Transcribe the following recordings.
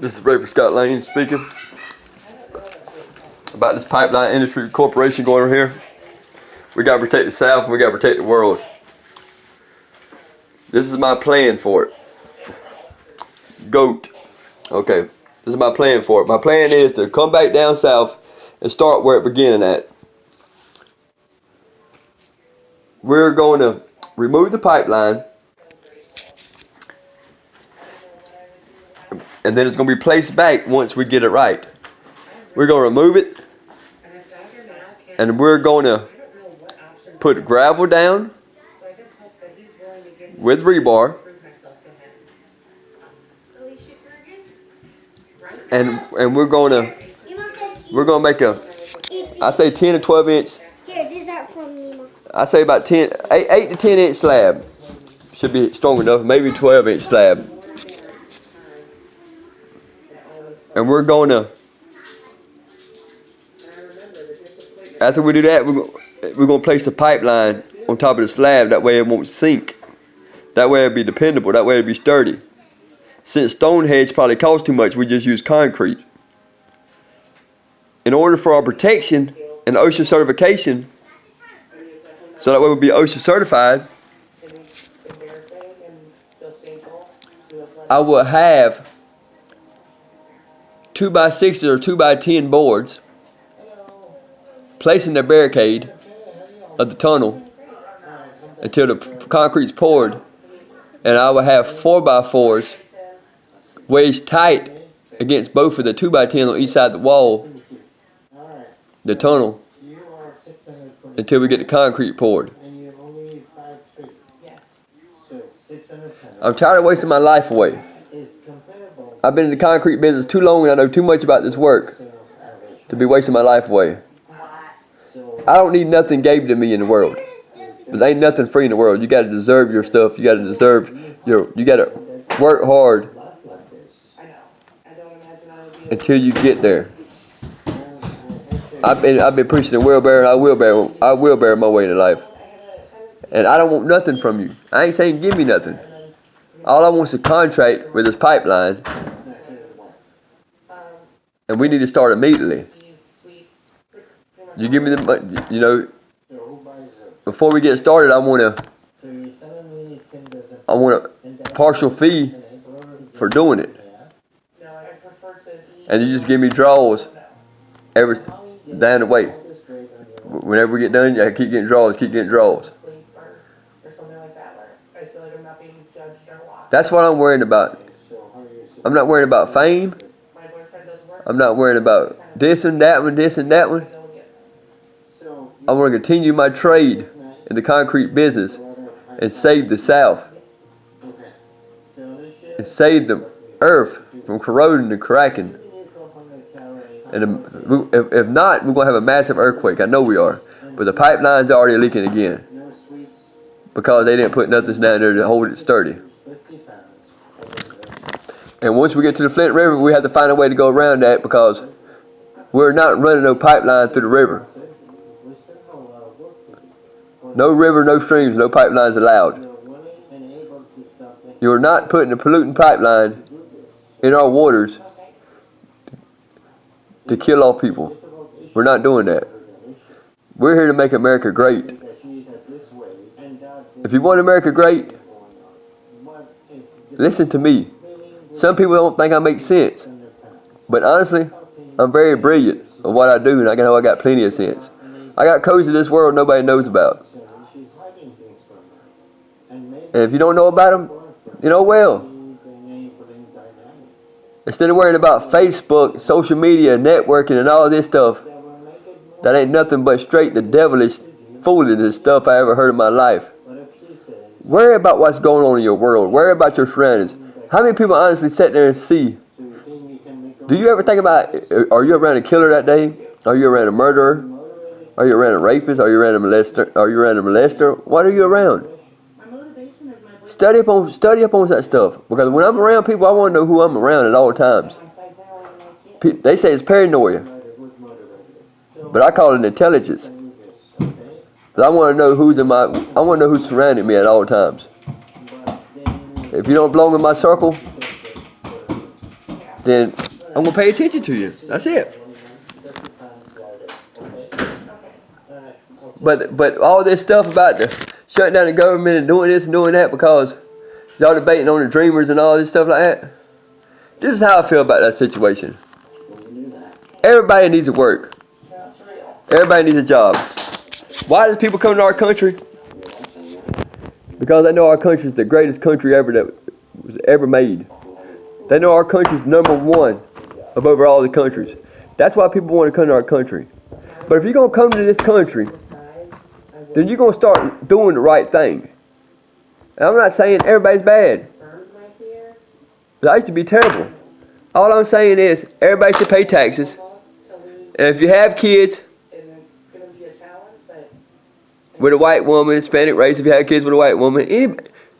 This is Raver Scott Lane speaking about this pipeline industry corporation going on here. We gotta protect the South and we gotta protect the world. This is my plan for it. GOAT. Okay, this is my plan for it. My plan is to come back down south and start where it began at. We're going to remove the pipeline, and then it's going to be placed back once we get it right. We're going to remove it, and we're going to put gravel down with rebar, and we're going to make I say 10 to 12 inch. I say about 8 to 10 inch slab. Should be strong enough, maybe 12 inch slab. And we're going to, after we do that, we're going to place the pipeline on top of the slab. That way it won't sink. That way it'll be dependable. That way it'll be sturdy. Since stone heads probably cost too much, we just use concrete. In order for our protection and OSHA certification, so that way we'll be OSHA certified, I will have 2x6 or 2x10 boards placing the barricade of the tunnel until the concrete's poured, and I will have 4x4s wedged tight against both of the 2x10 on each side of the wall, the tunnel, until we get the concrete poured. I'm tired of wasting my life away. I've been in the concrete business too long and I know too much about this work to be wasting my life away. I don't need nothing gave to me in the world. But there ain't nothing free in the world. You gotta deserve your stuff. You gotta work hard until you get there. I've been preaching the wheelbarrow, and I will bear my way in life. And I don't want nothing from you. I ain't saying give me nothing. All I want is a contract with this pipeline, and we need to start immediately. You give me the money, before we get started, I want a partial fee for doing it. And you just give me draws down the way. Whenever we get done, I keep getting draws. That's what I'm worrying about. I'm not worrying about fame. I'm not worrying about this and that one. I want to continue my trade in the concrete business and save the South. And save the earth from corroding and cracking. And if not, we're going to have a massive earthquake. I know we are. But the pipeline's already leaking again. Because they didn't put nothing down there to hold it sturdy. And once we get to the Flint River, we have to find a way to go around that because we're not running no pipeline through the river. No river, no streams, no pipelines allowed. You're not putting a polluting pipeline in our waters to kill off people. We're not doing that. We're here to make America great. If you want America great, listen to me. Some people don't think I make sense. But honestly, I'm very brilliant of what I do, and I know I got plenty of sense. I got codes of this world nobody knows about. And if you don't know about them, you know well. Instead of worrying about Facebook, social media, networking, and all this stuff, that ain't nothing but straight the devilish, foolish stuff I ever heard in my life. Worry about what's going on in your world. Worry about your surroundings. How many people honestly sit there and see? Do you ever think about, are you around a killer that day? Are you around a murderer? Are you around a rapist? Are you around a molester? What are you around? Study up on that stuff. Because when I'm around people, I want to know who I'm around at all times. They say it's paranoia. But I call it intelligence. But I want to know who's surrounding me at all times. If you don't belong in my circle, then I'm gonna pay attention to you. That's it. But all this stuff about the shutting down the government and doing this and doing that because y'all debating on the dreamers and all this stuff like that. This is how I feel about that situation. Everybody needs to work. Everybody needs a job. Why does people come to our country? Because they know our country is the greatest country ever that was ever made. They know our country is number one above all the countries. That's why people want to come to our country. But if you're going to come to this country, then you're going to start doing the right thing. And I'm not saying everybody's bad. But I used to be terrible. All I'm saying is everybody should pay taxes. And if you have kids with a white woman, Hispanic race, if you have kids with a white woman,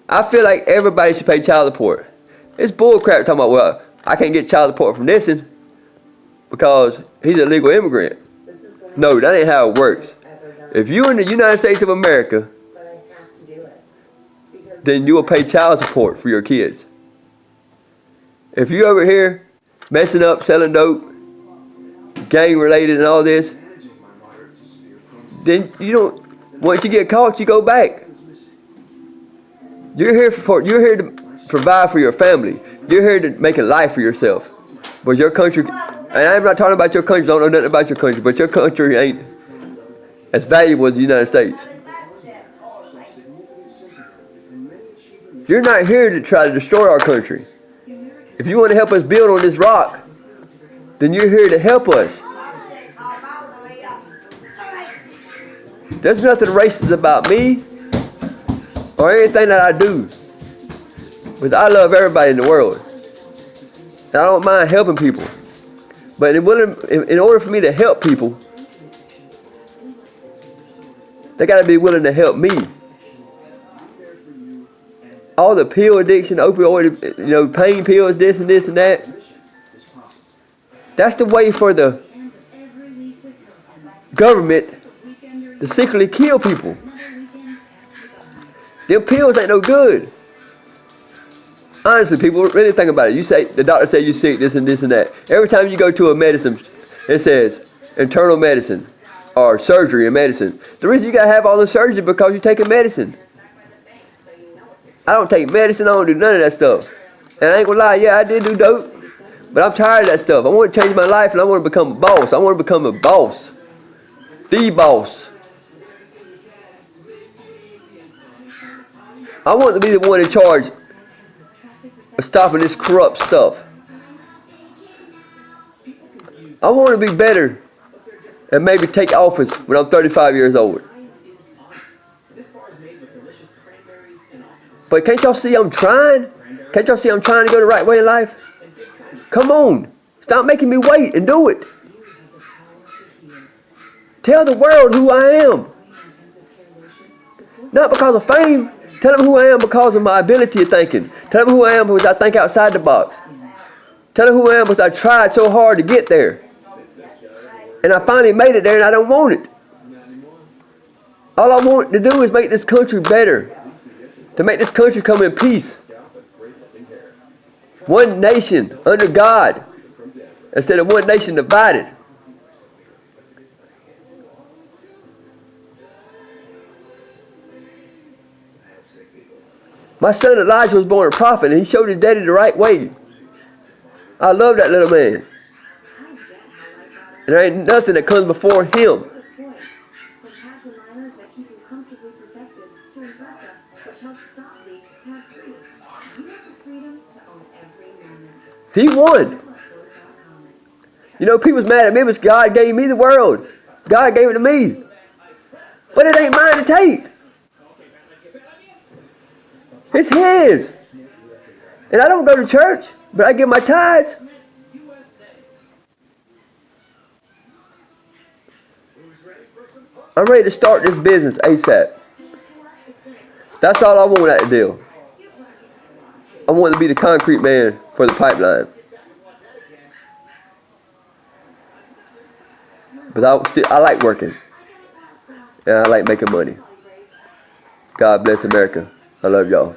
I feel like everybody should pay child support. It's bullcrap talking about, well, I can't get child support from this because he's a legal immigrant. No, that ain't how it works. If you're in the United States of America, then you will pay child support for your kids. If you're over here messing up, selling dope, gang related and all this, then you don't, once you get caught, you go back. You're here to provide for your family. You're here to make a life for yourself. But your country, and I'm not talking about your country, don't know nothing about your country, but your country ain't as valuable as the United States. You're not here to try to destroy our country. If you want to help us build on this rock, then you're here to help us. There's nothing racist about me or anything that I do. But I love everybody in the world. And I don't mind helping people. But in order for me to help people, they got to be willing to help me. All the pill addiction, opioid, pain pills, this and this and that. That's the way for the government to secretly kill people. Them pills ain't no good. Honestly, people really think about it. You say the doctor said you're sick, this and this and that. Every time you go to a medicine, it says internal medicine or surgery and medicine. The reason you gotta have all the surgery is because you're taking medicine. I don't take medicine. I don't do none of that stuff. And I ain't gonna lie, yeah, I did do dope, but I'm tired of that stuff. I want to change my life and I want to become a boss. I want to become a boss, the boss. I want to be the one in charge of stopping this corrupt stuff. I want to be better and maybe take office when I'm 35 years old. But can't y'all see I'm trying? Can't y'all see I'm trying to go the right way in life? Come on. Stop making me wait and do it. Tell the world who I am. Not because of fame. Tell them who I am because of my ability of thinking. Tell them who I am because I think outside the box. Tell them who I am because I tried so hard to get there. And I finally made it there and I don't want it. All I want to do is make this country better. To make this country come in peace. One nation under God instead of one nation divided. My son Elijah was born a prophet and he showed his daddy the right way. I love that little man. And there ain't nothing that comes before him. He won. People's mad at me because God gave me the world. God gave it to me. But it ain't mine to take. It's his. And I don't go to church, but I give my tithes. I'm ready to start this business ASAP. That's all I want out of the deal. I want to be the concrete man for the pipeline. But I like working. And I like making money. God bless America. I love y'all.